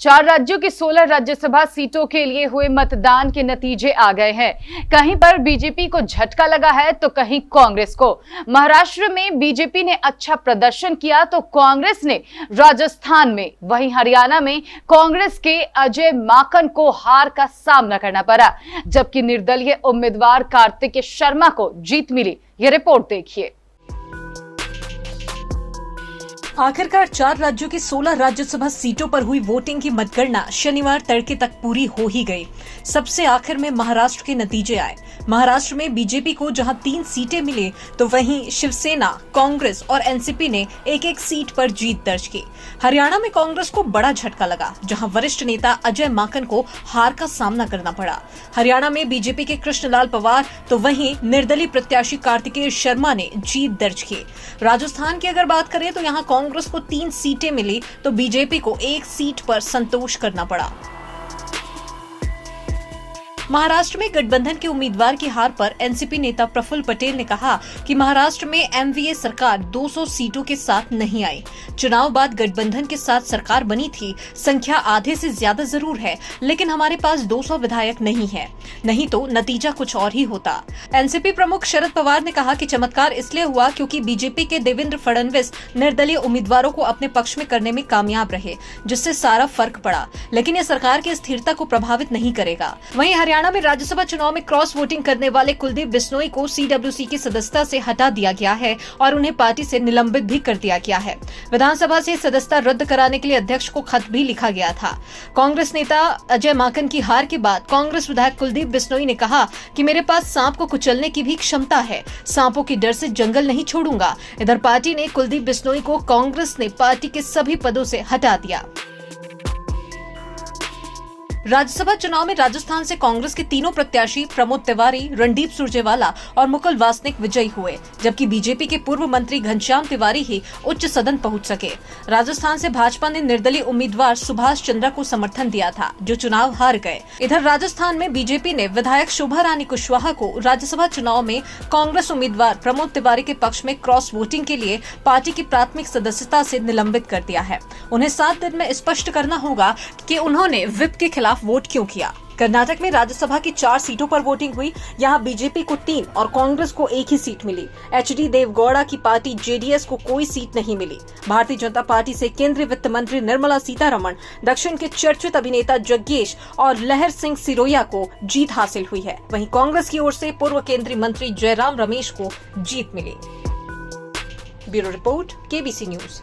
4 राज्यों की 16 राज्यसभा सीटों के लिए हुए मतदान के नतीजे आ गए हैं। कहीं पर बीजेपी को झटका लगा है तो कहीं कांग्रेस को। महाराष्ट्र में बीजेपी ने अच्छा प्रदर्शन किया तो कांग्रेस ने राजस्थान में, वहीं हरियाणा में कांग्रेस के अजय माकन को हार का सामना करना पड़ा, जबकि निर्दलीय उम्मीदवार कार्तिकेय शर्मा को जीत मिली। यह रिपोर्ट देखिए। आखिरकार 4 राज्यों की 16 राज्यसभा सीटों पर हुई वोटिंग की मतगणना शनिवार तड़के तक पूरी हो ही गई। सबसे आखिर में महाराष्ट्र के नतीजे आए। महाराष्ट्र में बीजेपी को जहां 3 सीटें मिली तो वहीं शिवसेना, कांग्रेस और एनसीपी ने एक सीट पर जीत दर्ज की। हरियाणा में कांग्रेस को बड़ा झटका लगा, जहां वरिष्ठ नेता अजय माकन को हार का सामना करना पड़ा। हरियाणा में बीजेपी के कृष्णलाल पंवार तो वहीं निर्दलीय प्रत्याशी कार्तिकेय शर्मा ने जीत दर्ज की। राजस्थान की अगर बात करें तो यहाँ कांग्रेस को 3 सीटें मिली तो बीजेपी को 1 सीट पर संतोष करना पड़ा। महाराष्ट्र में गठबंधन के उम्मीदवार की हार पर एनसीपी नेता प्रफुल्ल पटेल ने कहा कि महाराष्ट्र में एमवीए सरकार 200 सीटों के साथ नहीं आई। चुनाव बाद गठबंधन के साथ सरकार बनी थी, संख्या आधे से ज्यादा जरूर है, लेकिन हमारे पास 200 विधायक नहीं है, नहीं तो नतीजा कुछ और ही होता। एनसीपी प्रमुख शरद पवार ने कहा कि चमत्कार इसलिए हुआ क्योंकि बीजेपी के देवेंद्र फडणवीस निर्दलीय उम्मीदवारों को अपने पक्ष में करने में कामयाब रहे, जिससे सारा फर्क पड़ा, लेकिन यह सरकार की स्थिरता को प्रभावित नहीं करेगा। वहीं हरियाणा में राज्यसभा चुनाव में क्रॉस वोटिंग करने वाले कुलदीप बिश्नोई को सीडब्ल्यूसी की सदस्यता से हटा दिया गया है और उन्हें पार्टी से निलंबित भी कर दिया गया है। विधानसभा से सदस्यता रद्द कराने के लिए अध्यक्ष को खत भी लिखा गया था। कांग्रेस नेता अजय माकन की हार के बाद कांग्रेस विधायक कुलदीप बिश्नोई ने कहा कि मेरे पास सांप को कुचलने की भी क्षमता है, सांपों के डर से जंगल नहीं छोड़ूंगा। इधर पार्टी ने कुलदीप बिश्नोई को कांग्रेस ने पार्टी के सभी पदों से हटा दिया। राज्यसभा चुनाव में राजस्थान से कांग्रेस के तीनों प्रत्याशी प्रमोद तिवारी, रणदीप सुरजेवाला और मुकुल वासनिक विजयी हुए, जबकि बीजेपी के पूर्व मंत्री घनश्याम तिवारी ही उच्च सदन पहुंच सके। राजस्थान से भाजपा ने निर्दलीय उम्मीदवार सुभाष चंद्रा को समर्थन दिया था, जो चुनाव हार गए। इधर राजस्थान में बीजेपी ने विधायक शोभा रानी कुशवाहा को राज्यसभा चुनाव में कांग्रेस उम्मीदवार प्रमोद तिवारी के पक्ष में क्रॉस वोटिंग के लिए पार्टी की प्राथमिक सदस्यता से निलंबित कर दिया है। उन्हें 7 दिन में स्पष्ट करना होगा कि उन्होंने विप के खिलाफ वोट क्यों किया। कर्नाटक में राज्यसभा की 4 सीटों पर वोटिंग हुई। यहाँ बीजेपी को 3 और कांग्रेस को 1 ही सीट मिली। एचडी देवगौड़ा की पार्टी जेडीएस को कोई सीट नहीं मिली। भारतीय जनता पार्टी से केंद्रीय वित्त मंत्री निर्मला सीतारमण, दक्षिण के चर्चित अभिनेता जग्गेश और लहर सिंह सिरोया को जीत हासिल हुई है। वहीं कांग्रेस की ओर से पूर्व केंद्रीय मंत्री जयराम रमेश को जीत मिली। Bureau report, KBC news.